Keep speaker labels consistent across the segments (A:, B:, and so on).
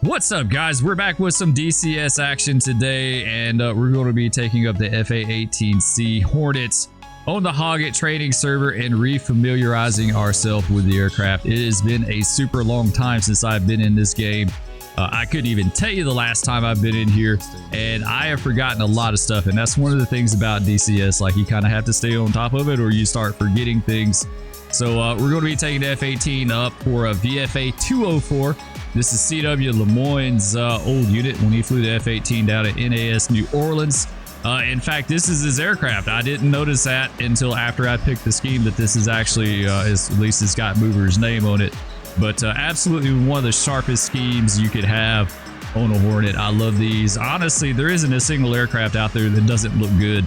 A: What's up, guys? We're back with some DCS action today, and we're going to be taking up the A-18C Hornets on the Hoggett training server and refamiliarizing ourselves with the aircraft. It has been a super long time since I've been in this game. I couldn't even tell you the last time I've been in here, and I have forgotten a lot of stuff, and that's one of the things about DCS. Like, you kind of have to stay on top of it or you start forgetting things. So we're going to be taking the F-18 up for a VFA 204. This is CW Lemoyne's old unit when he flew the F-18 down at NAS New Orleans. In fact, this is his aircraft. I didn't notice that until after I picked the scheme that this is actually, at least it's got Mover's name on it. But absolutely one of the sharpest schemes you could have on a Hornet. I love these. Honestly, there isn't a single aircraft out there that doesn't look good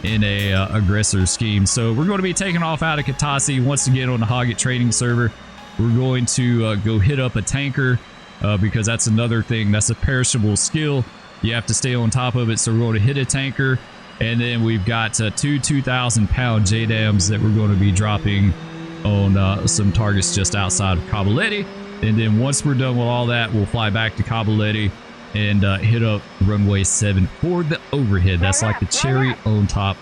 A: in a aggressor scheme. So we're going to be taking off out of Katasi once again on the Hoggett training server. We're going to go hit up a tanker because that's another thing. That's a perishable skill. You have to stay on top of it. So we're going to hit a tanker, and then we've got two 2,000-pound JDAMs that we're going to be dropping on some targets just outside of Caballetti. And then once we're done with all that, we'll fly back to Caballetti and hit up runway 7 for the overhead. That's like the cherry on top.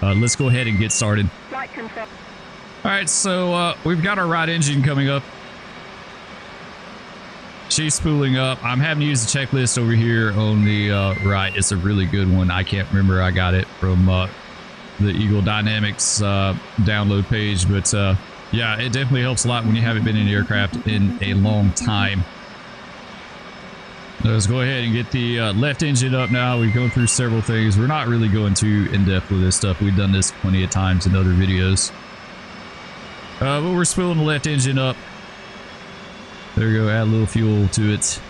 A: Let's go ahead and get started. All right, so we've got our right engine coming up. She's spooling up. I'm having to use the checklist over here on the right. It's a really good one. I can't remember. I got it from the Eagle Dynamics download page, but yeah, it definitely helps a lot when you haven't been in the aircraft in a long time. Let's go ahead and get the left engine up now. We've gone through several things. We're not really going too in-depth with this stuff. We've done this plenty of times in other videos. But we're spooling the left engine up. There we go, add a little fuel to it.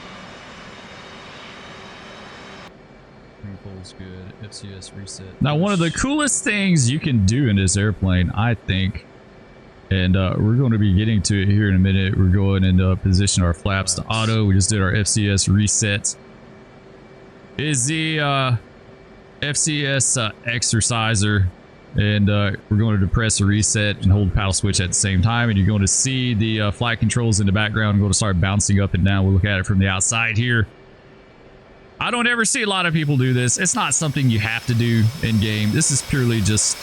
A: Good. FCS reset. Now, one of the coolest things you can do in this airplane, I think, and we're going to be getting to it here in a minute. We're going and position our flaps to auto. We just did our FCS reset. Is the FCS exerciser. And we're going to depress the reset and hold the paddle switch at the same time. And you're going to see the flight controls in the background going to start bouncing up and down. We'll look at it from the outside here. I don't ever see a lot of people do this. It's not something you have to do in game. This is purely just,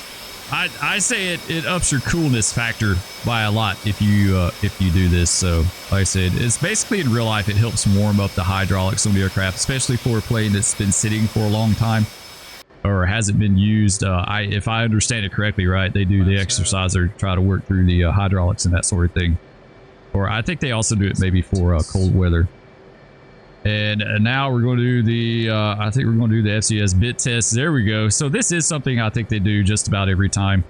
A: I say it ups your coolness factor by a lot if you do this. So like I said, it's basically in real life, it helps warm up the hydraulics on the aircraft, especially for a plane that's been sitting for a long time or hasn't been used. If I understand it correctly, right, they do the exerciser to try to work through the hydraulics and that sort of thing. Or I think they also do it maybe for cold weather. And now we're going to do the, I think we're going to do the FCS bit test. There we go. So this is something I think they do just about every time.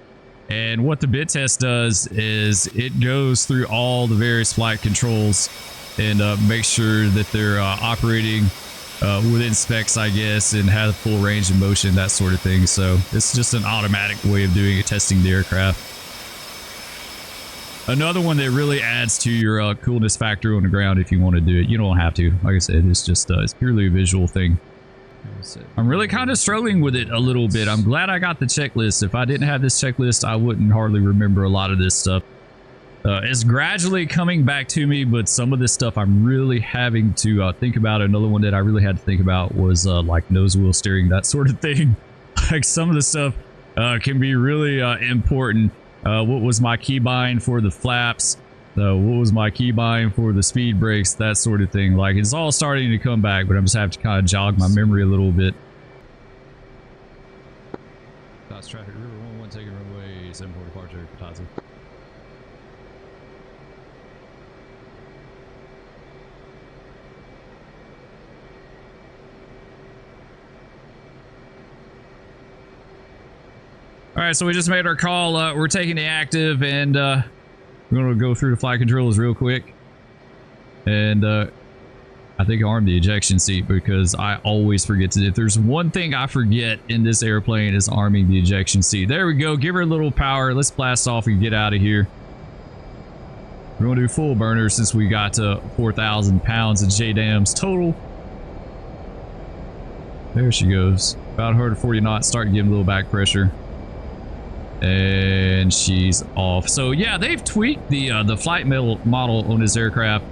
A: And what the bit test does is it goes through all the various flight controls and makes sure that they're operating within specs, I guess, and have full range of motion, that sort of thing. So it's just an automatic way of doing it, testing the aircraft. Another one that really adds to your coolness factor on the ground if you want to do it. You don't have to. Like I said, it's just it's purely a visual thing. I'm really kind of struggling with it a little bit. I'm glad I got the checklist. If I didn't have this checklist, I wouldn't hardly remember a lot of this stuff. It's gradually coming back to me, but some of this stuff I'm really having to think about. Another one that I really had to think about was like nose wheel steering, that sort of thing. Like some of the stuff can be really important. What was my keybind for the flaps? What was my keybind for the speed brakes? That sort of thing. Like, it's all starting to come back, but I'm just having to kind of jog my memory a little bit. That's traffic, River 11 taking runway 74 departure, Katasi. All right, so we just made our call. We're taking the active, and we're going to go through the flight controls real quick. And I think arm the ejection seat because I always forget to. If there's one thing I forget in this airplane is arming the ejection seat. There we go. Give her a little power. Let's blast off and get out of here. We're going to do full burner since we got to 4,000 pounds of JDAMs total. There she goes. About 140 knots. Starting to give a little back pressure. And she's off. So yeah, they've tweaked the flight model on this aircraft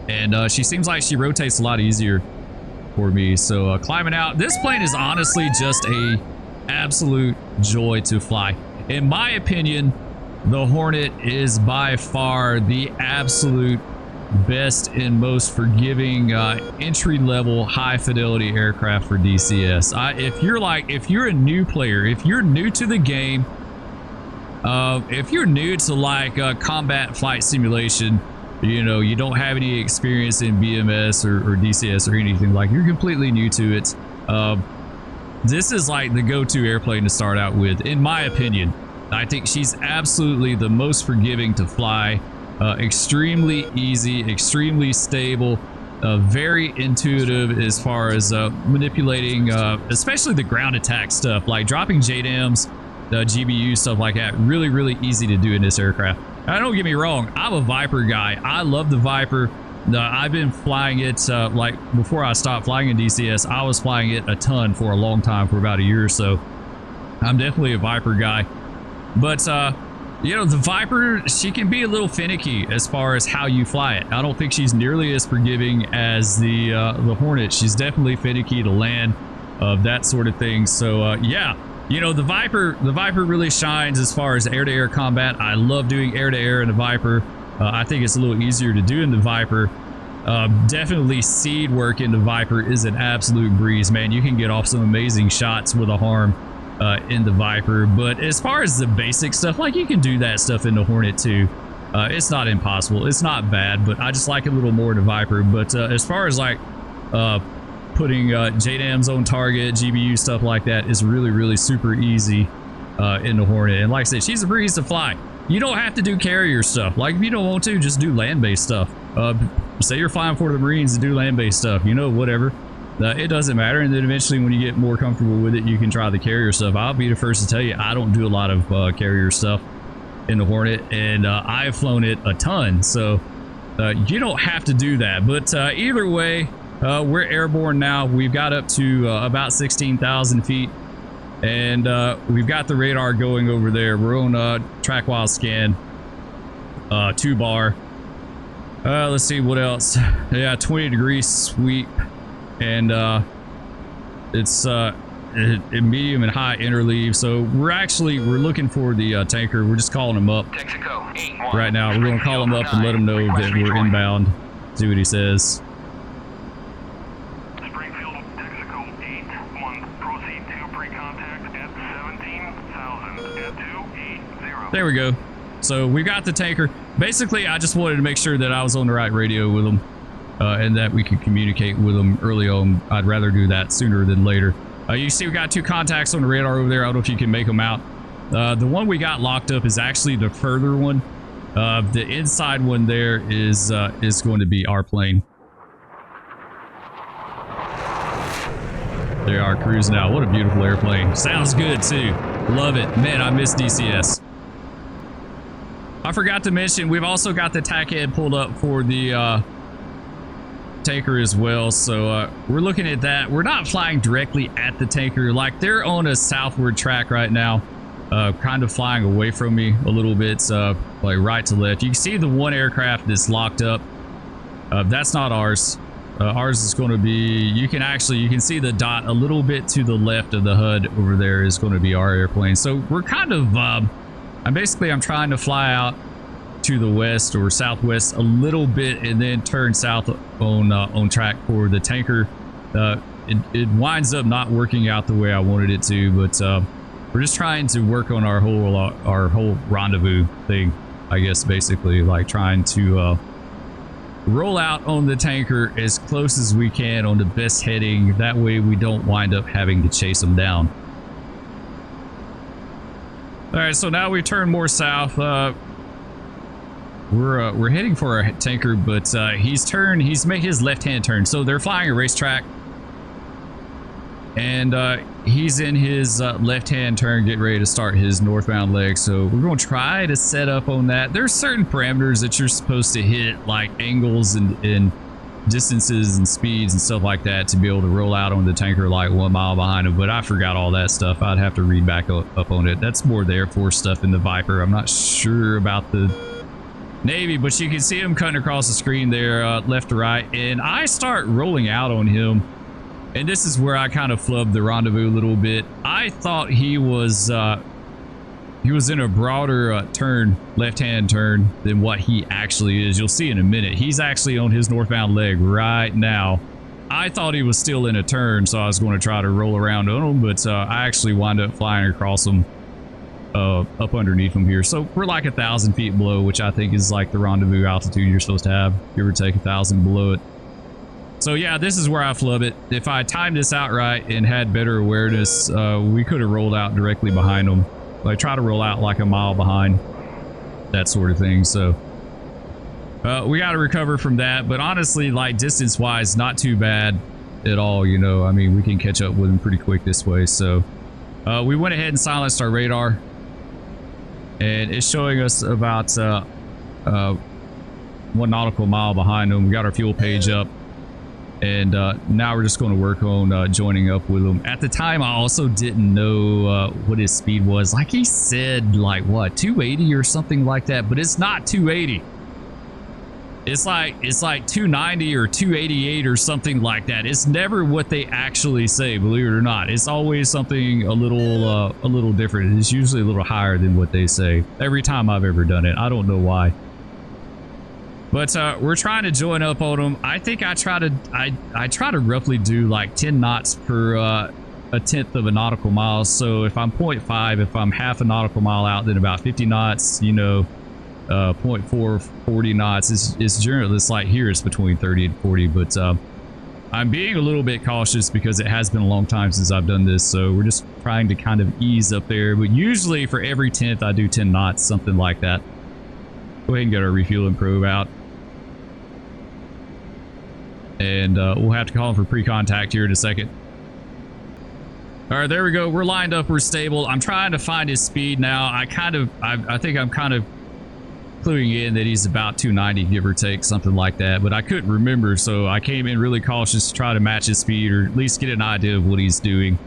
A: And she seems like she rotates a lot easier for me. So climbing out, this plane is honestly just a absolute joy to fly. In my opinion, the Hornet is by far the absolute best and most forgiving entry-level high-fidelity aircraft for DCS. If you're a new player, if you're new to the game, if you're new to like combat flight simulation, you know, you don't have any experience in BMS or DCS or anything, like you're completely new to it, this is like the go-to airplane to start out with, in my opinion. I think she's absolutely the most forgiving to fly. Extremely easy, extremely stable, very intuitive as far as manipulating, especially the ground attack stuff, like dropping JDAMs, GBU, stuff like that. Really, really easy to do in this aircraft. Now, don't get me wrong, I'm a Viper guy. I love the Viper. I've been flying it, like before I stopped flying in DCS, I was flying it a ton for a long time, for about a year or so. I'm definitely a Viper guy. But, you know, the Viper, she can be a little finicky as far as how you fly it. I don't think she's nearly as forgiving as the Hornet. She's definitely finicky to land, that sort of thing. So, yeah, you know, the Viper really shines as far as air-to-air combat. I love doing air-to-air in the Viper. I think it's a little easier to do in the Viper. Definitely seed work in the Viper is an absolute breeze, man. You can get off some amazing shots with a harm in the Viper. But as far as the basic stuff, like you can do that stuff in the Hornet too. It's not impossible. It's not bad, but I just like it a little more in the Viper. But as far as like putting JDAMs on target, GBU, stuff like that is really, really super easy in the Hornet. And like I said, she's a breeze to fly. You don't have to do carrier stuff. Like if you don't want to, just do land-based stuff. Say you're flying for the Marines to do land-based stuff, you know, whatever. It doesn't matter. And then eventually when you get more comfortable with it, you can try the carrier stuff. I'll be the first to tell you, I don't do a lot of carrier stuff in the Hornet, and I've flown it a ton. So you don't have to do that. But either way, we're airborne now. We've got up to about 16,000 feet. And we've got the radar going over there. We're on track while scan, 2 bar. Let's see what else. Yeah, 20 degree sweep, and it's medium and high interleave. So we're looking for the tanker. We're just calling him up right now. We're going to call him up and let him know that we're inbound. See what he says. There we go. So we got the tanker. Basically, I just wanted to make sure that I was on the right radio with them and that we could communicate with them early on. I'd rather do that sooner than later. You see we got 2 contacts on the radar over there. I don't know if you can make them out. The one we got locked up is actually the further one. The inside one there is going to be our plane. They are cruising out. What a beautiful airplane. Sounds good too. Love it. Man, I miss DCS. I forgot to mention, we've also got the tack head pulled up for the tanker as well. So we're looking at that. We're not flying directly at the tanker. Like they're on a southward track right now, kind of flying away from me a little bit, like right to left. You can see the one aircraft that's locked up. That's not ours. Ours is going to be, you can see the dot a little bit to the left of the HUD over there is going to be our airplane. So we're kind of, I'm trying to fly out to the west or southwest a little bit and then turn south on track for the tanker. It winds up not working out the way I wanted it to, but we're just trying to work on our whole rendezvous thing, I guess, basically, like trying to roll out on the tanker as close as we can on the best heading. That way we don't wind up having to chase them down. All right, so now we turn more south. We're heading for a tanker, but he's made his left-hand turn. So they're flying a racetrack, and he's in his left-hand turn, getting ready to start his northbound leg. So we're going to try to set up on that. There's certain parameters that you're supposed to hit, like angles and distances and speeds and stuff like that, to be able to roll out on the tanker like 1 mile behind him. But I forgot all that stuff. I'd have to read back up on it. That's more the Air Force stuff in the Viper. I'm not sure about the Navy, but you can see him cutting across the screen there, left to right, and I start rolling out on him, and this is where I kind of flubbed the rendezvous a little bit. I thought he was in a broader turn, left-hand turn, than what he actually is. You'll see in a minute. He's actually on his northbound leg right now. I thought he was still in a turn, so I was going to try to roll around on him, but I actually wound up flying across him. Up underneath them here, so we're like 1,000 feet below, which I think is like the rendezvous altitude you're supposed to have, give or take 1,000 below it. So yeah, this is where I flub it. If I timed this out right and had better awareness, we could have rolled out directly behind them. Like try to roll out like a mile behind, that sort of thing. So we got to recover from that, but honestly, like distance wise, not too bad at all. You know, I mean, we can catch up with them pretty quick this way. So we went ahead and silenced our radar. And it's showing us about 1 nautical mile behind them. We got our fuel page up. And now we're just going to work on joining up with them. At the time, I also didn't know what his speed was. Like he said, like what, 280 or something like that. But it's not 280. It's like 290 or 288 or something like that. It's never what they actually say, believe it or not. It's always something a little different. It's usually a little higher than what they say every time I've ever done it. I don't know why. But we're trying to join up on them. I think I try to roughly do like 10 knots per a tenth of a nautical mile. So if I'm 0.5, if I'm half a nautical mile out, then about 50 knots, you know. 0.4, 40 knots is generally, it's like here it's between 30 and 40, but I'm being a little bit cautious because it has been a long time since I've done this, so we're just trying to kind of ease up there. But usually for every 10th I do 10 knots, something like that. Go ahead and get our refueling probe out, and we'll have to call for pre-contact here in a second. All right, there we go. We're lined up, we're stable. I'm trying to find his speed now. I think I'm kind of cluing in that he's about 290, give or take, something like that, but I couldn't remember, so I came in really cautious to try to match his speed or at least get an idea of what he's doing.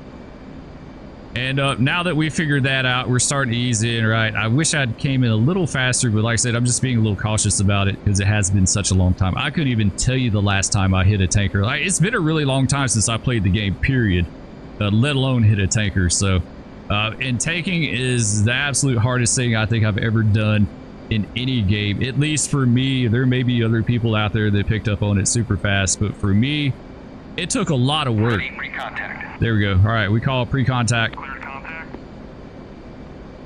A: And now that we figured that out, we're starting to ease in, right? I wish I'd came in a little faster, but like I said, I'm just being a little cautious about it because it has been such a long time. I couldn't even tell you the last time I hit a tanker. Like, it's been a really long time since I played the game, period, let alone hit a tanker. So and tanking is the absolute hardest thing I think I've ever done in any game, at least for me. There may be other people out there that picked up on it super fast, but for me, it took a lot of work. There we go. All right, we call pre-contact.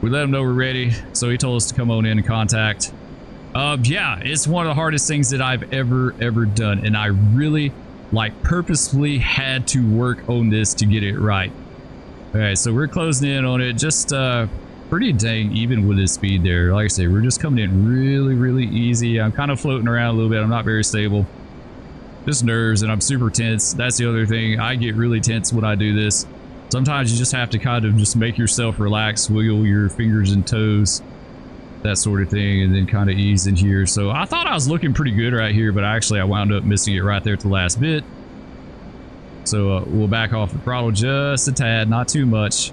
A: We let him know we're ready, so he told us to come on in and contact. Yeah, it's one of the hardest things that I've ever done, and I really, like, purposefully had to work on this to get it right. All right, so we're closing in on it, just pretty dang even with his speed there. Like I say, we're just coming in really easy. I'm kind of floating around a little bit. I'm not very stable. Just nerves, and I'm super tense. That's the other thing. I get really tense when I do this. Sometimes you just have to kind of just make yourself relax, wiggle your fingers and toes, that sort of thing, and then kind of ease in here. So I thought I was looking pretty good right here, but actually I wound up missing it right there at the last bit. So we'll back off the throttle just a tad, not too much.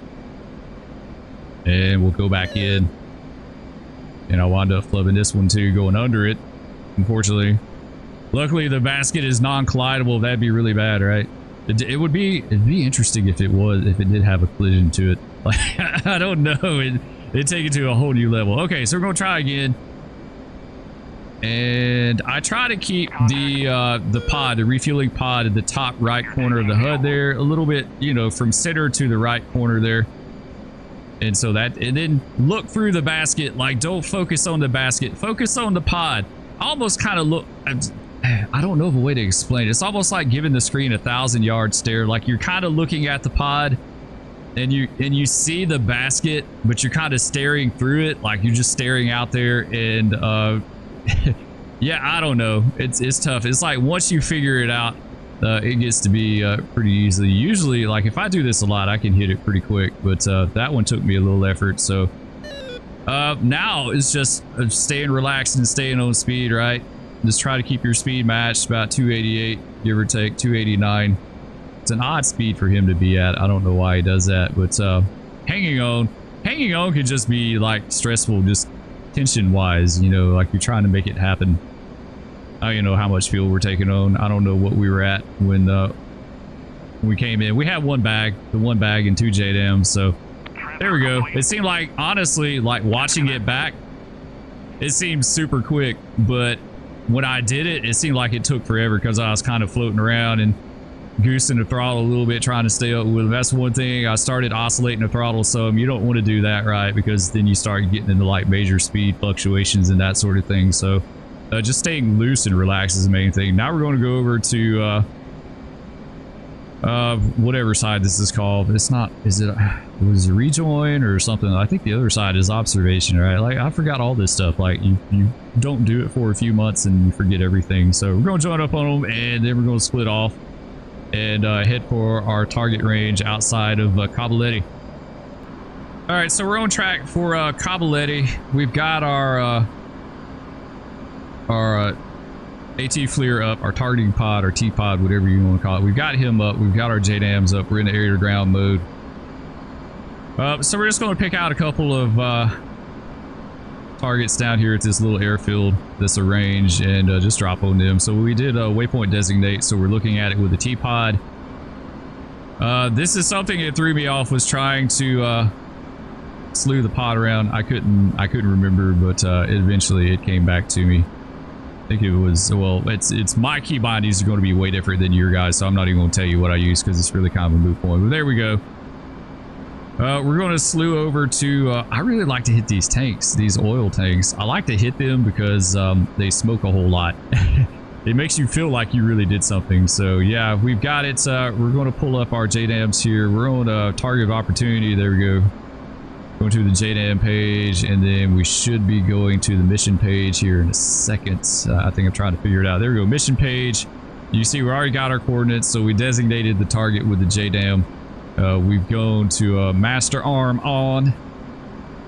A: And we'll go back in. And I wound up flubbing this one too, going under it, unfortunately. Luckily the basket is non-collidable. That'd be really bad, right? It'd be interesting if it did have a collision to it. Like, I don't know. It'd take it to a whole new level. Okay, so we're gonna try again. And I try to keep the pod, the refueling pod, at the top right corner of the HUD there, a little bit, you know, from center to the right corner there. And so that, and then look through the basket. Like, don't focus on the basket, focus on the pod. Almost kind of look, I don't know of a way to explain it. It's almost like giving the screen 1,000-yard stare. Like, you're kind of looking at the pod and you see the basket, but you're kind of staring through it. Like, you're just staring out there. And yeah, I don't know. It's tough. It's like once you figure it out, it gets to be pretty easily. Usually, like, if I do this a lot, I can hit it pretty quick, but that one took me a little effort. So now it's just staying relaxed and staying on speed, right? Just try to keep your speed matched, about 288, give or take, 289. It's an odd speed for him to be at. I don't know why he does that, but hanging on can just be like stressful. Just tension wise, you know, like you're trying to make it happen. I don't even know how much fuel we're taking on. I don't know what we were at when we came in. We had one bag and 2 JDAMs, so there we go. It seemed like, honestly, like watching it back, it seemed super quick, but when I did it, it seemed like it took forever because I was kind of floating around and goosing the throttle a little bit, trying to stay up with them. That's one thing. I started oscillating the throttle some. You don't want to do that, right? Because then you start getting into like major speed fluctuations and that sort of thing. So just staying loose and relaxed is the main thing. Now we're going to go over to whatever side this is called. It's not, was it rejoin or something? I think the other side is observation, right? Like I forgot all this stuff. Like you don't do it for a few months and you forget everything. So we're going to join up on them and then we're going to split off and head for our target range outside of Cabaletti. All right, so we're on track for Cabaletti. We've got our AT FLIR up, our targeting pod, our T-pod, whatever you want to call it. We've got him up. We've got our JDAMs up. We're in the air to ground mode. So we're just going to pick out a couple of targets down here at this little airfield that's arranged and just drop on them. So we did waypoint designate, so we're looking at it with the T-pod. This is something that threw me off, was trying to slew the pod around. I couldn't remember, but eventually it came back to me. I think it was, well, it's my key bindings are going to be way different than your guys, so I'm not even going to tell you what I use because it's really kind of a moot point. But there we go. We're going to slew over to, I really like to hit these tanks, these oil tanks. I like to hit them because they smoke a whole lot. It makes you feel like you really did something. So yeah, we've got it. We're going to pull up our JDAMs here. We're on a target of opportunity. There we go. Going to the JDAM page, and then we should be going to the mission page here in a second. I think I'm trying to figure it out. There we go, mission page. You see we already got our coordinates, so we designated the target with the JDAM. We've gone to master arm on,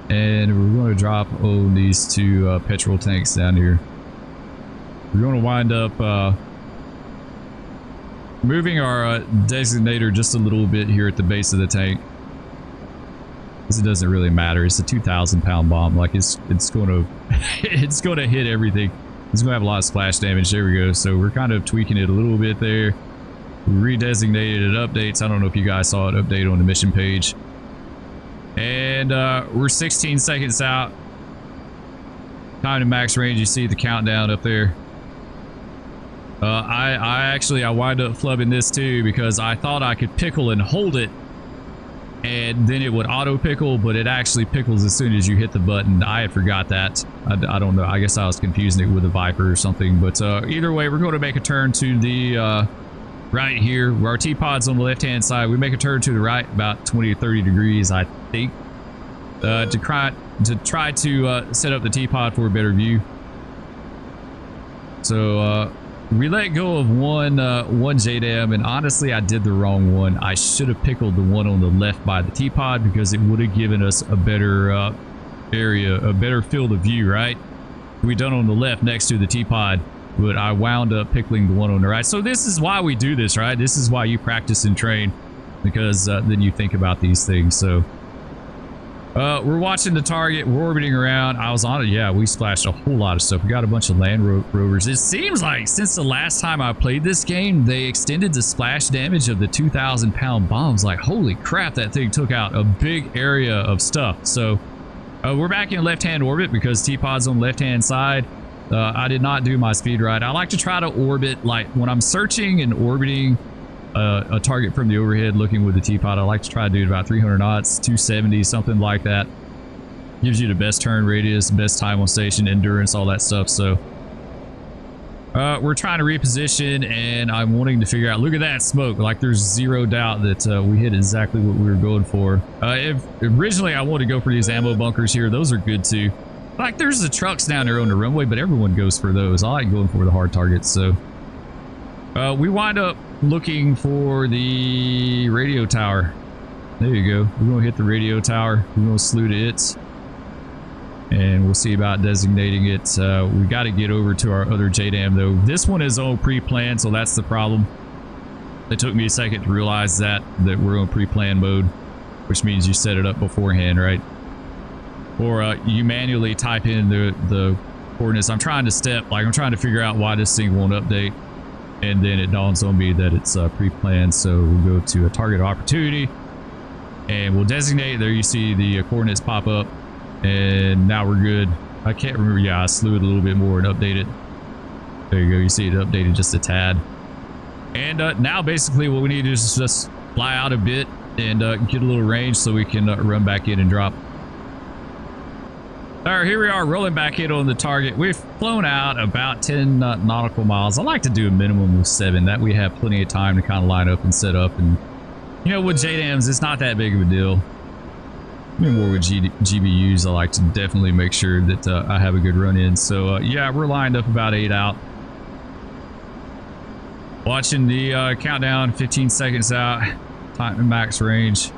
A: and we're going to drop on these 2 petrol tanks down here. We're going to wind up moving our designator just a little bit here at the base of the tank. It doesn't really matter. It's a 2,000-pound bomb. Like it's going to it's going to hit everything. It's going to have a lot of splash damage. There we go. So we're kind of tweaking it a little bit there. We redesignated it updates. I don't know if you guys saw it update on the mission page. And we're 16 seconds out. Time to max range. You see the countdown up there. I wind up flubbing this too because I thought I could pickle and hold it, and then it would auto pickle, but it actually pickles as soon as you hit the button. I had forgot that. I don't know. I guess I was confusing it with a Viper or something. But either way, we're going to make a turn to the right here, where our T-pod's on the left-hand side. We make a turn to the right about 20 or 30 degrees, I think, to try to set up the T-pod for a better view. So we let go of one JDAM, and honestly, I did the wrong one. I should have pickled the one on the left by the T-pod because it would have given us a better area, a better field of view, right? We done on the left next to the T-pod, but I wound up pickling the one on the right. So this is why we do this, right? This is why you practice and train, because then you think about these things. So we're watching the target. We're orbiting around. I was on it. Yeah, we splashed a whole lot of stuff. We got a bunch of Land Rovers. It seems like since the last time I played this game, they extended the splash damage of the 2,000-pound bombs. Like, holy crap, that thing took out a big area of stuff. So we're back in left-hand orbit because T-pod's on the left-hand side. I did not do my speed ride. I like to try to orbit, like when I'm searching and orbiting a target from the overhead looking with the T-pod, I like to try to do it about 300 knots, 270, something like that. Gives you the best turn radius, best time on station, endurance, all that stuff. So we're trying to reposition, and I'm wanting to figure out, look at that smoke. Like there's zero doubt that we hit exactly what we were going for. If originally I wanted to go for these ammo bunkers here, those are good too. Like there's the trucks down there on the runway, but everyone goes for those. I like going for the hard targets. So we wind up looking for the radio tower. There you go. We're going to hit the radio tower. We're going to slew to it, and we'll see about designating it. We got to get over to our other JDAM though. This one is on pre-planned, so that's the problem. It took me a second to realize that we're on pre-planned mode, which means you set it up beforehand, right? or you manually type in the coordinates. I'm trying to figure out why this thing won't update, and then it dawns on me that it's pre-planned. So we'll go to a target opportunity and we'll designate. There you see the coordinates pop up, and now we're good. I can't remember. Yeah, I slew it a little bit more and updated. There you go. You see it updated just a tad. And now basically what we need to do is just fly out a bit and get a little range so we can run back in and drop. All right, here we are rolling back in on the target. We've flown out about 10 nautical miles. I like to do a minimum of 7. That we have plenty of time to kind of line up and set up. And, you know, with JDAMs, it's not that big of a deal. I mean, more with GBUs, I like to definitely make sure that I have a good run in. So, yeah, we're lined up about 8 out. Watching the countdown, 15 seconds out. Time to max range.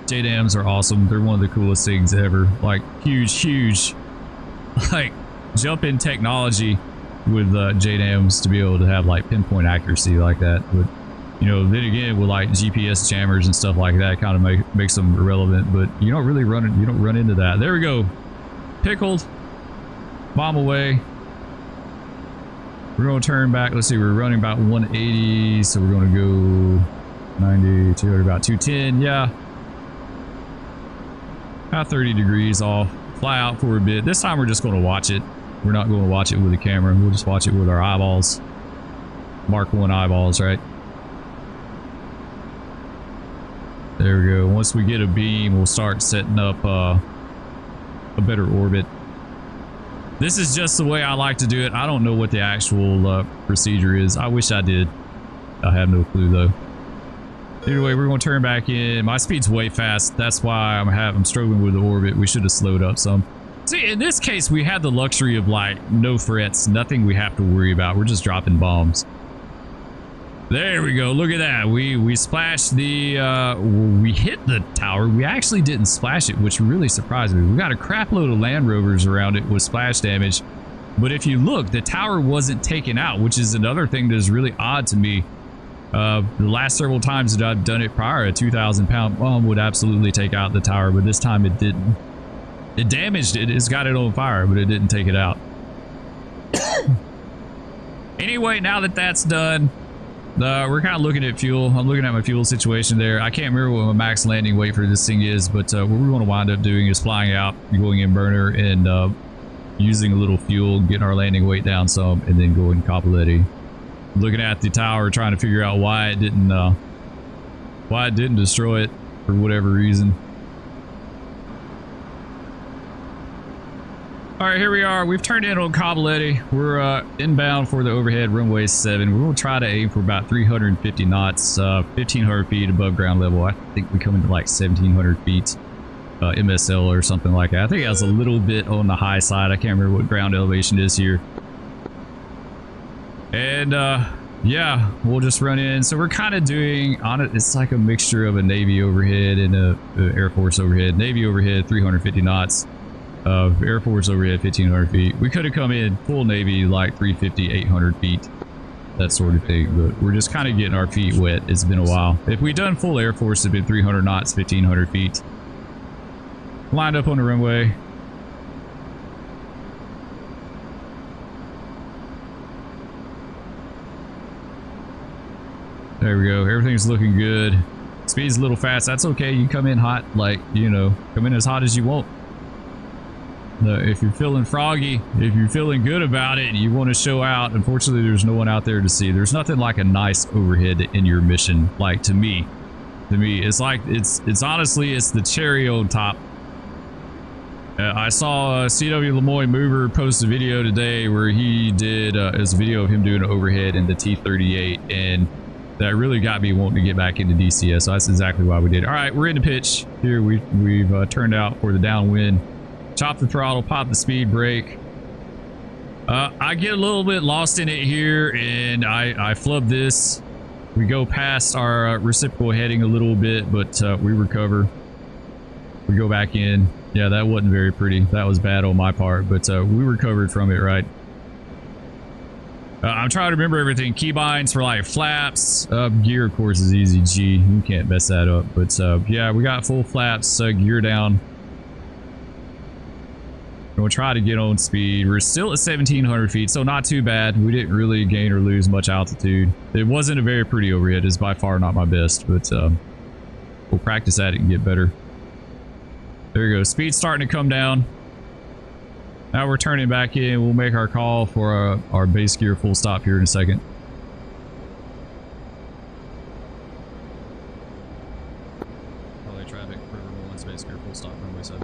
A: JDAMs are awesome. They're one of the coolest things ever. Like huge, like jump in technology with JDAMs to be able to have like pinpoint accuracy like that. But you know, then again with like GPS jammers and stuff like that, kind of makes them irrelevant. But you don't really run into that. There we go. Pickled. Bomb away. We're going to turn back. Let's see. We're running about 180, so we're going to go 90, 200, about 210. Yeah. About 30 degrees off. Fly out for a bit. This time we're just going to watch it. We're not going to watch it with a camera. We'll just watch it with our eyeballs. Mark 1 eyeballs, right? There we go. Once we get a beam, we'll start setting up a better orbit. This is just the way I like to do it. I don't know what the actual procedure is. I wish I did. I have no clue though. Anyway, we're going to turn back in. My speed's way fast. That's why I'm struggling with the orbit. We should have slowed up some. See, in this case, we have the luxury of like no frets, nothing we have to worry about. We're just dropping bombs. There we go. Look at that. We splashed the we hit the tower. We actually didn't splash it, which really surprised me. We got a crap load of Land Rovers around it with splash damage. But if you look, the tower wasn't taken out, which is another thing that is really odd to me. The last several times that I've done it prior, a 2,000-pound bomb would absolutely take out the tower, but this time it didn't. It damaged it. It's got it on fire, but it didn't take it out. Anyway, now that that's done, we're kind of looking at fuel. I'm looking at my fuel situation there. I can't remember what my max landing weight for this thing is, but what we're going to wind up doing is flying out, going in burner, and using a little fuel, getting our landing weight down some, and then going Cockpit. Looking at the tower, trying to figure out why it didn't destroy it for whatever reason. All right, here we are. We've turned in on Cockpit. We're inbound for the overhead runway 7. We're going to try to aim for about 350 knots, 1,500 feet above ground level. I think we come into like 1,700 feet MSL or something like that. I think that's a little bit on the high side. I can't remember what ground elevation is here. And yeah, we'll just run in. So we're kind of doing on it. It's like a mixture of a Navy overhead and a Air Force overhead. Navy overhead 350 knots, Air Force overhead 1,500 feet. We could have come in full Navy like 350, 800 feet, that sort of thing. But we're just kind of getting our feet wet. It's been a while. If we'd done full Air Force, it'd been 300 knots, 1,500 feet. Lined up on the runway. There we go. Everything's looking good. Speed's a little fast. That's okay. You come in hot, like, you know, come in as hot as you want. If you're feeling froggy, if you're feeling good about it, you want to show out. Unfortunately, there's no one out there to see. There's nothing like a nice overhead in your mission. Like, to me, it's like, it's honestly, it's the cherry on top. I saw CW Lemoyne Mover post a video today where he did, it's a video of him doing an overhead in the T-38, and that really got me wanting to get back into DCS. So that's exactly why we did it. All right, we're in the pitch here. We've turned out for the downwind. Chop the throttle, pop the speed brake. I get a little bit lost in it here, and I flub this. We go past our reciprocal heading a little bit, but we recover. We go back in. Yeah, that wasn't very pretty. That was bad on my part, but we recovered from it, right? I'm trying to remember everything. Keybinds for like flaps. Gear, of course, is easy. G. You can't mess that up. But yeah, we got full flaps, gear down. We'll try to get on speed. We're still at 1,700 feet, so not too bad. We didn't really gain or lose much altitude. It wasn't a very pretty overhead. It's by far not my best, but we'll practice at it and get better. There you go. Speed's starting to come down. Now we're turning back in. We'll make our call for our base gear full stop here in a second. LA traffic, River 1, space gear full stop, runway 7.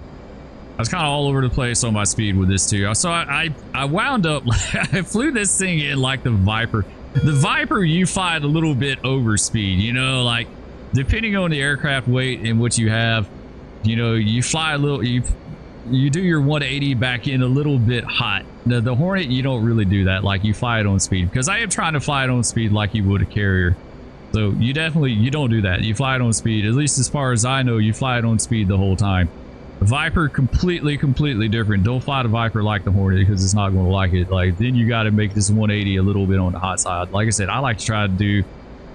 A: I was kind of all over the place on my speed with this too. So I wound up, I flew this thing in like the Viper. The Viper, you fly a little bit over speed, you know, like depending on the aircraft weight and what you have, you know, you fly a little, you do your 180 back in a little bit hot. The Hornet, you don't really do that. Like you fly it on speed, because I am trying to fly it on speed like you would a carrier. So you don't do that. You fly it on speed, at least as far as I know, you fly it on speed the whole time. The Viper, completely different. Don't fly the Viper like the Hornet, because it's not going to like it. Like, then you got to make this 180 a little bit on the hot side. Like I said, I like to try to do,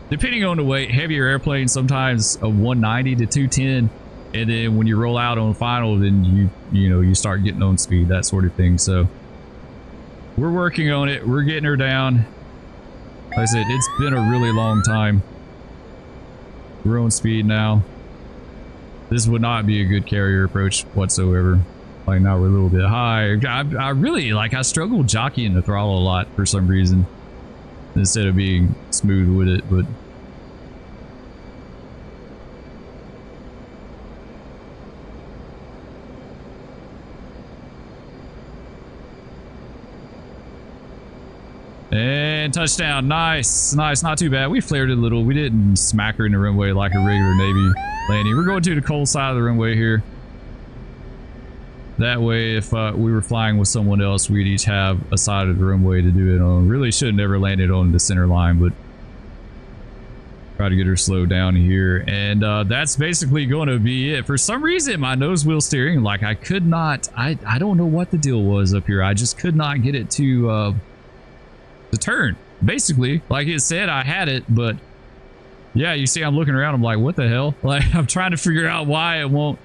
A: depending on the weight, heavier airplanes, sometimes a 190 to 210. And then when you roll out on final, then you start getting on speed, that sort of thing. So we're working on it. We're getting her down. Like I said, it's been a really long time. We're on speed now. This would not be a good carrier approach whatsoever. Like, now we're a little bit high. I really, like, I struggle jockeying the throttle a lot for some reason, instead of being smooth with it, but and touchdown. Nice, not too bad. We flared it a little. We didn't smack her in the runway like a regular Navy landing. We're going to the cold side of the runway here. That way, if we were flying with someone else, we'd each have a side of the runway to do it on. Really should have never landed on the center line, but try to get her slowed down here. And that's basically going to be it. For some reason, my nose wheel steering, like I could not, I don't know what the deal was up here. I just could not get it to turn. Basically, like it said, I had it, but yeah, you see I'm looking around, I'm like, what the hell? Like, I'm trying to figure out why it won't.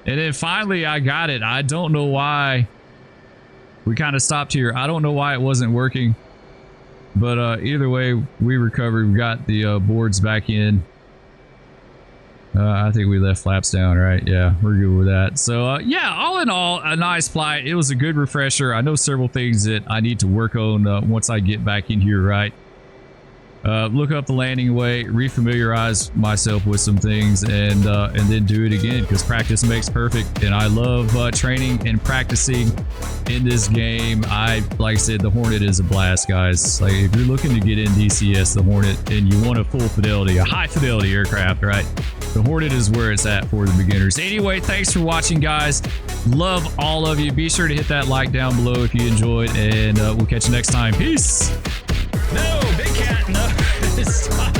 A: And then finally I got it. I don't know why we kind of stopped here. I don't know why it wasn't working, but either way, we recovered. We got the boards back in. I think we left flaps down, right? Yeah, we're good with that. So yeah, all in all, a nice flight. It was a good refresher. I know several things that I need to work on once I get back in here, right? Look up the landing way, refamiliarize myself with some things, and then do it again, because practice makes perfect. And I love training and practicing in this game. Like I said, the Hornet is a blast, guys. Like, if you're looking to get in DCS, the Hornet, and you want a full fidelity, a high fidelity aircraft, right? The Hornet is where it's at for the beginners. Anyway, thanks for watching, guys. Love all of you. Be sure to hit that like down below if you enjoyed, and we'll catch you next time. Peace.
B: No, big cat, no. Stop.